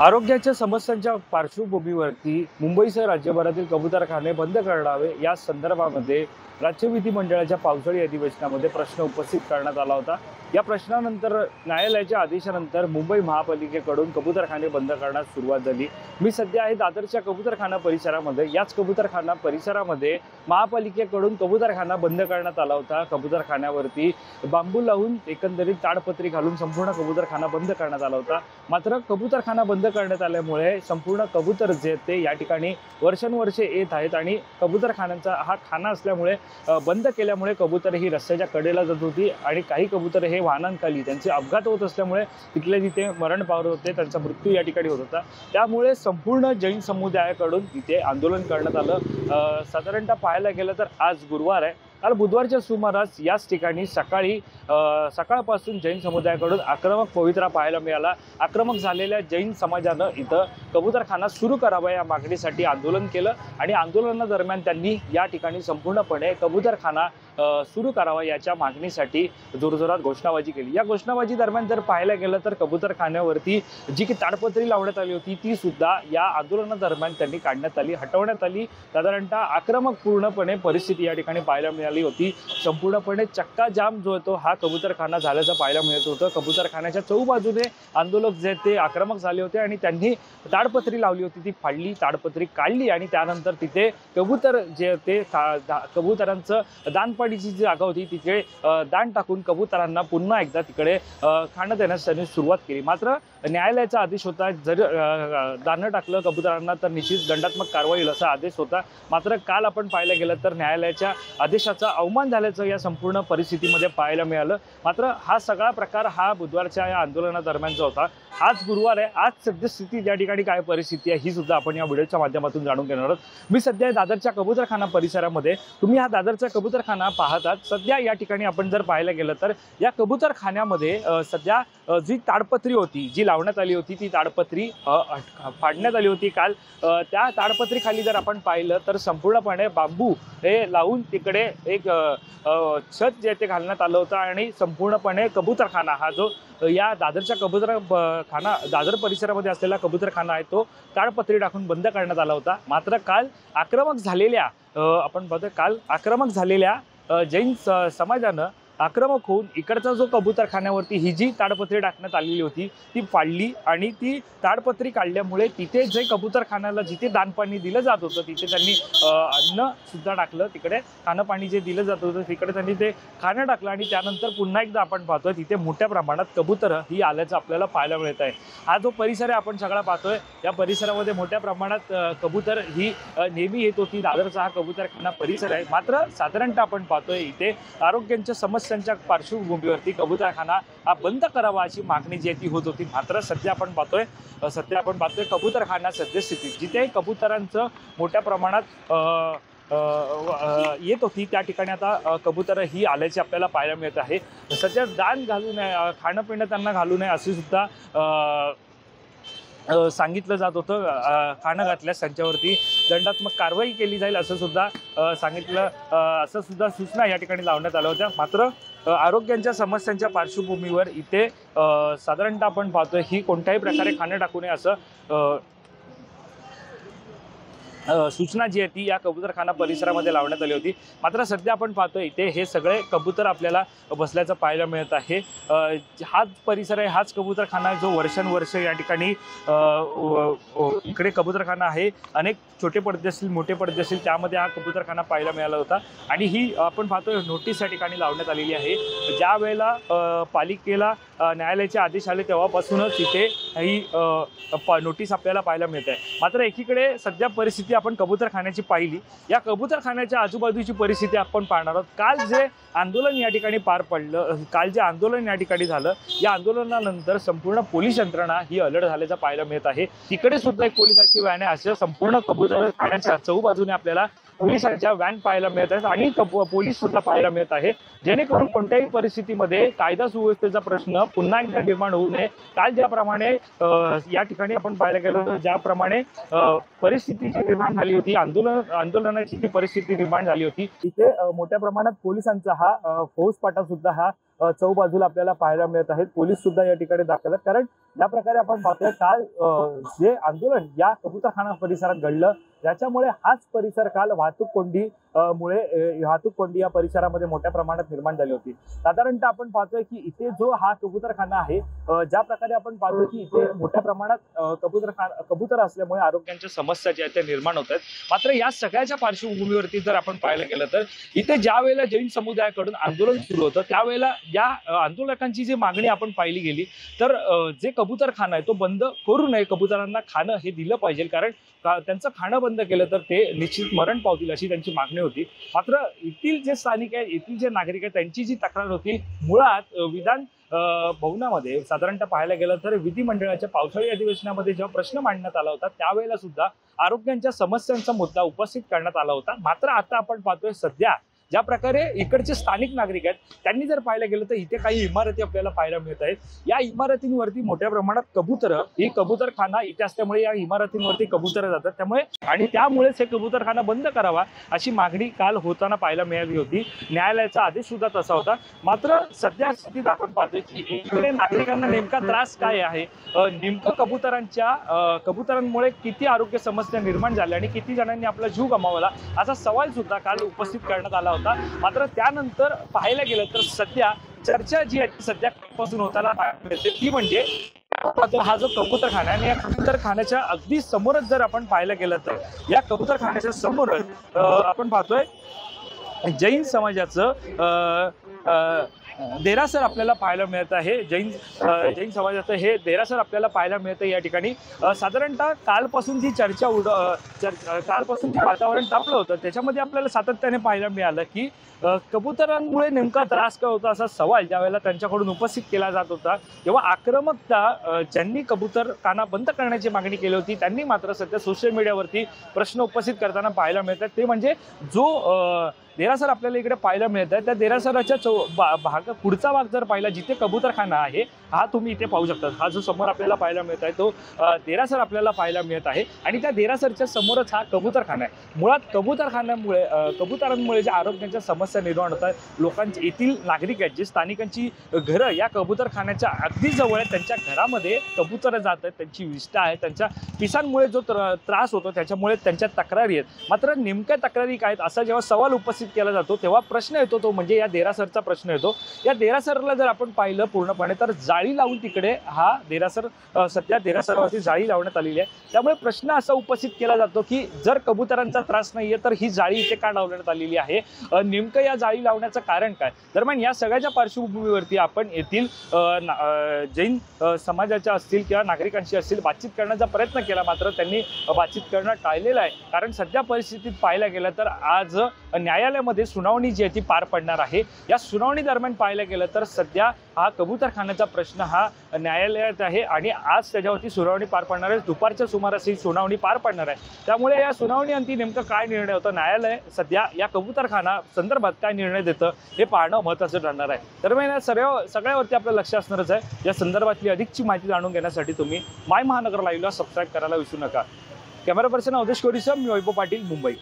आरोग्याच्या समस्यांच्या पार्श्वभूमीवरती मुंबईसह राज्यभरातील कबुतरखाने बंद करावे या संदर्भामध्ये राज्य विधिमंडळाच्या पावसाळी अधिवेशनामध्ये प्रश्न उपस्थित करण्यात आला होता। या प्रश्नानंतर न्यायालयाच्या आदेशानंतर मुंबई महापालिकेकडून कबुतरखाने बंद करण्यास सुरुवात झाली। मी सध्या आहे दादरच्या कबुतरखाना परिसरामध्ये। याच कबुतरखाना परिसरामध्ये महापालिकेकडून कबुतरखाना बंद करण्यात आला होता। कबुतरखान्यावरती बांबू लावून एकंदरीत ताडपत्री घालून संपूर्ण कबुतरखाना बंद करण्यात आला होता। मात्र कबुतरखाना बंद करण्यात आल्यामुळे संपूर्ण कबूतर जे ते या ठिकाणी वर्षानुवर्षे येत आहेत आणि कबूतरखान्यांचा हा खाना असल्यामुळे बंद केल्यामुळे कबूतर ही रस्त्याच्या कडेला जात होती आणि काही कबूतर हे वाहनांखाली त्यांचे अपघात होत असल्यामुळे तिथले तिथे मरण पावत होते, त्यांचा मृत्यू या ठिकाणी होत होता। त्यामुळे संपूर्ण जैन समुदायाकडून इथे आंदोलन करण्यात आलं। साधारणतः पाहायला गेलं तर आज गुरुवार आहे। काल बुधवारच्या सुमारास याच ठिकाणी सकाळपासून जैन समुदायाकडून आक्रमक पवित्रा पाहायला मिळाला। आक्रमक झालेल्या जैन समाजानं इथं कबूतरखाना सुरू करावा या मागणीसाठी आंदोलन केलं आणि आंदोलनादरम्यान त्यांनी या ठिकाणी संपूर्णपणे कबूतरखाना सुरू करावा याच्या मागणीसाठी जोरजोरात घोषणाबाजी केली। या घोषणाबाजी दरम्यान जर पाहायला गेलं तर कबूतरखान्यावरती जी की ताडपत्री लावण्यात आली होती ती सुद्धा या आंदोलनादरम्यान त्यांनी काढण्यात आली, हटवण्यात आली। साधारणतः आक्रमक पूर्णपणे परिस्थिती या ठिकाणी पाहायला मिळाली होती। संपूर्णपणे चक्का जाम जो तो हा कबूतरखाना झाल्याचं पाहायला मिळत होतं। कबूतरखान्याच्या चौबाजूने आंदोलक जे ते आक्रमक झाले होते आणि त्यांनी ताडपत्री लावली होती, ती फाडली, ताडपत्री काढली आणि त्यानंतर तिथे कबूतर जे ते कबूतरांचं दानपाडीची जी जागा होती तिथे दान टाकून कबूतरांना पुन्हा एकदा तिकडे खाणं देण्यास त्यांनी सुरुवात केली। मात्र न्यायालयाचा आदेश होता, जर दान टाकलं कबूतरांना तर निश्चित दंडात्मक कारवाई होईल असा आदेश होता। मात्र काल आपण पाहायला गेलं तर न्यायालयाच्या आदेशाचा अवमान झाल्याचं या संपूर्ण परिस्थितीमध्ये पाहायला मिळालं। मात्र हा सगळा प्रकार हा बुधवारच्या या आंदोलनादरम्यानचा होता। आज गुरुवार आहे। आज सद्यस्थिती या ठिकाणी काय परिस्थिती आहे ही सुद्धा आपण या व्हिडिओच्या माध्यमातून जाणून घेणार आहोत। मी सध्या दादरच्या कबूतरखाना परिसरामध्ये, तुम्ही हा दादरचा कबूतरखाना पाहतात। सध्या या ठिकाणी आपण जर पाहायला गेलं तर या कबूतरखान्यामध्ये सध्या जी ताडपत्री होती, जी लावण्यात आली होती, ती ताडपत्री फाडण्यात आली होती काल। त्या ताडपत्री खाली जर आपण पाहिलं तर संपूर्णपणे बांबू हे लावून तिकडे एक छत जे ते घालण्यात आलं होतं आणि संपूर्णपणे कबूतरखाना हा जो या दादरच्या कबूतरखाना दादर परिसरामध्ये असलेला कबूतरखाना आहे तो ताडपत्री टाकून बंद करण्यात आला होता। मात्र काल आक्रमक झालेल्या जैन समाजानं आक्रमक होऊन इकडचा जो कबूतरखान्यावरती ही जी ताडपत्री टाकण्यात आलेली होती ती फाडली आणि ती ताडपत्री काढल्यामुळे तिथे जे कबूतरखान्याला जिथे दानपाणी दिलं जात होतं तिथे त्यांनी अन्न सुद्धा टाकलं, तिकडे खाणं पाणी जे दिलं जात होतं तिकडे त्यांनी ते खाणं टाकलं आणि त्यानंतर पुन्हा एकदा आपण पाहतोय तिथे मोठ्या प्रमाणात कबूतर ही आल्याचं आपल्याला पाहायला मिळत आहे। हा जो परिसर आहे आपण सगळा पाहतोय, या परिसरामध्ये मोठ्या प्रमाणात कबूतर ही नेहमी येत होती। दादरचा हा कबूतरखाना परिसर आहे। मात्र साधारणतः आपण पाहतोय इथे आरोग्यांच्या समस्यांच्या पार्श्वभूमीवरती कबूतरखाना हा बंद करावा अशी मागणी जी ती होत होती। मात्र सध्या आपण पाहतोय कबूतरखाना सद्यस्थितीत जिथे कबूतरांचं मोठ्या प्रमाणात येत होती त्या ठिकाणी आता कबूतर ही आल्याची आपल्याला पाहायला मिळत आहे। सध्या दान घालू नये, खाणं पिणं त्यांना घालू नये असे सुद्धा सांगितलं जात होतं। खाणं घातल्यास त्यांच्यावरती दंडात्मक कारवाई केली जाईल असं सुद्धा असं सुद्धा सूचना या ठिकाणी लावण्यात आल्या होत्या। मात्र आरोग्यांच्या समस्यांच्या पार्श्वभूमीवर इथे साधारणतः आपण पाहतोय ही कोणत्याही प्रकारे खाणं टाकू नये असं सूचना जी आहे ती या कबूतरखाना परिसरामध्ये लावण्यात आली होती। मात्र सध्या आपण पाहतोय इथे हे सगळे कबूतर आपल्याला बसल्याचं पाहायला मिळत आहे। हाच परिसर आहे, हाच कबूतरखाना जो वर्षानुवर्ष या ठिकाणी इकडे कबूतरखाना आहे। अनेक छोटे पडदे असतील, मोठे पडदे असतील, त्यामध्ये हा कबूतरखाना पाहायला मिळाला होता आणि ही आपण पाहतोय नोटीस या ठिकाणी लावण्यात आलेली आहे। ज्या वेळेला पालिकेला न्यायालयाचे आदेश आले तेव्हापासूनच इथे ही नोटीस आपल्याला पाहायला मिळत आहे। मात्र एकीकडे सध्या परिस्थिती आपण कबूतरखान्याची पाहिली, या कबूतरखान्याच्या आजूबाजूची परिस्थिती आपण पाहणार आहोत। काल जे आंदोलन या ठिकाणी पार पडलं, काल जे आंदोलन या ठिकाणी झालं, या आंदोलनानंतर संपूर्ण पोलीस यंत्रणा ही अलर्ट झाल्याचं पाहायला मिळत आहे। तिकडे सुद्धा एक पोलिसांची व्हॅन आहे। असं संपूर्ण कबूतरखान्याच्या चौबाजूने आपल्याला पोलिसांच्या व्हॅन पाहायला मिळत आहेत आणि पोलीस सुद्धा पाहायला मिळत आहे, जेणेकरून कोणत्याही परिस्थितीमध्ये कायदा सुव्यवस्थेचा प्रश्न पुन्हा एकदा निर्माण होऊ नये। काल ज्याप्रमाणे या ठिकाणी आपण पाहायला गेलो, ज्याप्रमाणे परिस्थिती निर्माण झाली होती, आंदोलनाची जी परिस्थिती निर्माण झाली होती, तिथे मोठ्या प्रमाणात पोलिसांचा हा फौजफाटा सुद्धा हा चौबाजूला आपल्याला पाहायला मिळत आहेत। पोलीस सुद्धा या ठिकाणी दाखल आहेत, कारण ज्या प्रकारे आपण पाहतोय काल जे आंदोलन या कबूतरखाना परिसरात घडलं त्याच्यामुळे हाच परिसर काल वाहतूक कोंडी या परिसरामध्ये मोठ्या प्रमाणात निर्माण झाली होती। साधारणतः आपण पाहतोय की इथे जो हा कबूतरखाना आहे, ज्या प्रकारे आपण पाहतोय की इथे मोठ्या प्रमाणात कबूतर असल्यामुळे आरोग्यांच्या समस्या ज्या त्या निर्माण होत आहेत। मात्र या सगळ्याच्या पार्श्वभूमीवरती जर आपण पाहायला गेलं तर इथे ज्या वेळेला जैन समुदायाकडून आंदोलन सुरू होतं त्यावेळेला या आंदोलकांची जी मागणी आपण पाहिली गेली तर जे कबूतरखाना आहे तो बंद करू नये, कबुतरांना खाणं हे दिलं पाहिजे, कारण त्यांचं खाणं बंद केलं तर ते निश्चित मरण पावतील अशी त्यांची मागणी होती। मात्र येथील जे स्थानिक आहेत, येथील जे नागरिक आहेत त्यांची जी तक्रार होती, मुळात विधान भवनामध्ये साधारणतः पाहायला गेलं तर विधिमंडळाच्या पावसाळी अधिवेशनामध्ये जेव्हा प्रश्न मांडण्यात आला होता त्यावेळेला सुद्धा आरोग्यांच्या समस्यांचा मुद्दा उपस्थित करण्यात आला होता। मात्र आता आपण पाहतोय सध्या ज्या प्रकारे इकडचे स्थानिक नागरिक आहेत त्यांनी जर पाहायला गेलं तर इथे काही इमारती आपल्याला पाहायला मिळत आहेत। या इमारतींवरती मोठ्या प्रमाणात ही कबूतरखाना इथे असल्यामुळे या इमारतींवरती कबूतर जातात, त्यामुळेच हे कबूतरखाना बंद करावा अशी मागणी काल होताना पाहायला मिळाली होती। न्यायालयाचा आदेश सुद्धा तसा होता। मात्र सध्या स्थितीत आपण पाहतोय की इकडे नागरिकांना नेमका त्रास काय आहे, नेमकं कबुतरांमुळे किती आरोग्य समस्या निर्माण झाल्या आणि किती जणांनी आपला जीव गमावला असा सवाल सुद्धा काल उपस्थित करण्यात आला होता। मात्र त्यानंतर पाहायला गेलं तर सध्या चर्चा जी आहे सध्या पासून होताना मिळते ती म्हणजे हा जो कबूतरखाना आहे, या कबूतरखान्याच्या अगदी समोरच जर आपण पाहायला गेलं तर या कबूतरखान्याच्या समोरच आपण पाहतोय जैन समाजाचं देरासर आपल्याला पाहायला मिळत आहे। जैन समाजाचं हे देरासर आपल्याला पाहायला मिळतं या ठिकाणी। साधारणतः कालपासून जी कालपासून जे वातावरण तापलं होतं त्याच्यामध्ये आपल्याला सातत्याने पाहायला मिळालं की कबुतरांमुळे नेमका त्रास काय होता असा सवाल ज्यावेळेला त्यांच्याकडून उपस्थित केला जात होता, तेव्हा आक्रमकता ज्यांनी कबूतरखाना बंद करण्याची मागणी केली होती त्यांनी मात्र सध्या सोशल मीडियावरती प्रश्न उपस्थित करताना पाहायला मिळतात। ते म्हणजे जो देरासर आपल्याला इकडे पाहायला मिळत आहे त्या देरासराच्या पुढचा भाग जर पाहिला जिथे कबूतरखाना आहे, हा तुम्ही इथे पाहू शकता, हा जो समोर आपल्याला पाहायला मिळत आहे तो देरासर आपल्याला पाहायला मिळत आहे आणि त्या देरासरच्या समोरच हा कबूतरखाना आहे। मुळात कबुतरांमुळे ज्या आरोग्याच्या समस्या निर्माण होतात, लोकांचे येथील नागरिक आहेत जे स्थानिकांची घरं या कबूतरखान्याच्या अगदी जवळ आहेत, त्यांच्या घरामध्ये कबूतर जात आहेत, त्यांची विष्ठा आहे, त्यांच्या पिसांमुळे जो त्रास होतो त्याच्यामुळे त्यांच्या तक्रारी आहेत। मात्र नेमक्या तक्रारी काय आहेत असा जेव्हा सवाल उपस्थित केला जातो तेव्हा प्रश्न येतो तो म्हणजे या देरासरचा प्रश्न येतो। या देरासरला जर आपण पाहिलं पूर्णपणे तर जाळी लावून तिकडे हा देरासर सध्या देरासरावरती जाळी लावण्यात आलेली आहे। त्यामुळे प्रश्न असा उपस्थित केला जातो की जर कबुतरांचा त्रास नाहीये तर ही जाळी इथे का लावण्यात आलेली आहे, नेमकं या जाळी लावण्याचं कारण काय। दरम्यान या सगळ्याच्या पार्श्वभूमीवरती आपण येथील जैन समाजाच्या असतील किंवा नागरिकांशी असतील बातचीत करण्याचा प्रयत्न केला, मात्र त्यांनी बातचीत करणं टाळलेलं आहे। कारण सध्या परिस्थितीत पाहायला गेलं तर आज न्यायालयामध्ये सुनावणी जी आहे ती पार पडणार आहे। या सुनावणी दरम्यान पाहायला गेलं तर सध्या हा कबूतरखान्याचा प्रश्न हा न्यायालयात आहे आणि आज त्याच्यावरती सुनावणी पार पडणार आहे। दुपारच्या सुमारास ही सुनावणी पार पडणार आहे। त्यामुळे या सुनावणीअंती नेमकं काय निर्णय होतं, न्यायालय सध्या या कबूतरखाना संदर्भात काय निर्णय देतं हे पाहणं महत्त्वाचं ठरणार आहे। दरम्यान या सगळ्यावरती आपलं लक्ष असणारच आहे। या संदर्भातली अधिकची माहिती जाणून घेण्यासाठी तुम्ही माय महानगर लाईव्हला सबस्क्राईब करायला विसरू नका। कॅमेरा पर्सन अवधेश कोरीसह मी वैभव पाटील, मुंबई।